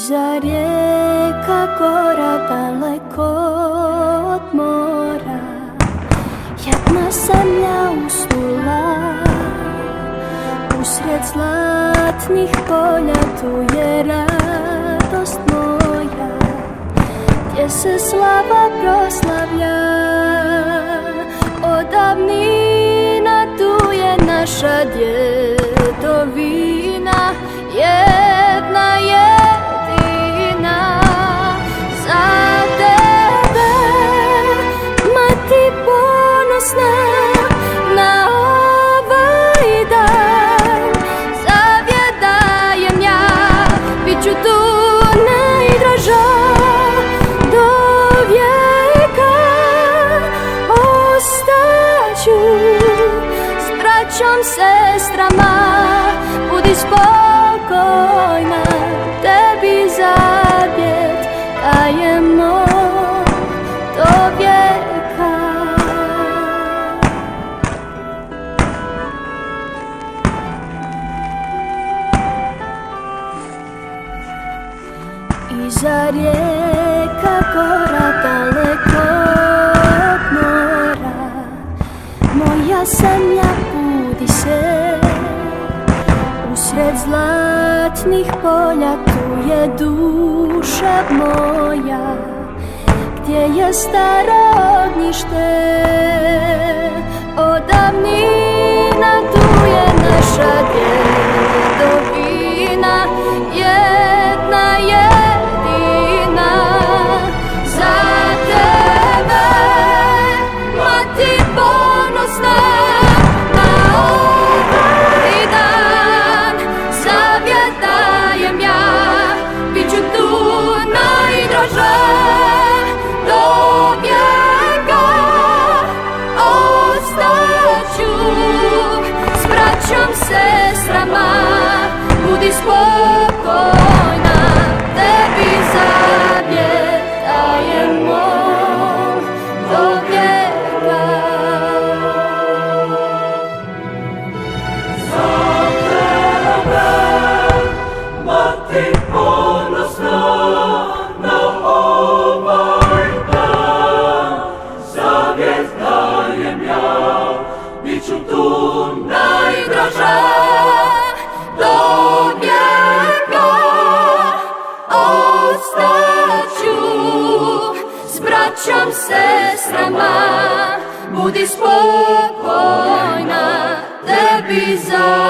Iza rijeka gora daleko od mora, jedna zemlja usnula. Usred zlatnih polja tu je radost moja, gdje se slava proslavlja. Od davnina tu je naša djedovina, jedna jedina. Za tebe, mati ponosna, na ovaj dan zavjet dajem ja. Bit ću tu najdraža do vijeka, ostaću s braćom, sestrama. Budi spokojna, tebi zavjet dajemo do vijeka. Iza rijeka gora daleko od mora, moja zemlja budi se. Usred zlatnih polja tu je duša moja, gdje je staro ognjište. Od davnina tu je naša djedovina, jedna jedina. Za tebe, mati ponosna, na ovaj dan zavjet dajem ja. Bit ću tu najdraža do vijeka, ostaću s braćom, sestrama. Budi spokojna, tebi zavjet dajemo do vijeka. Za tebe, mati ponosna, na ovaj dan zavjet dajem ja. Bit ću tu najdraža do vijeka, ostaću s braćom, sestrama. Budi spokojna, tebi za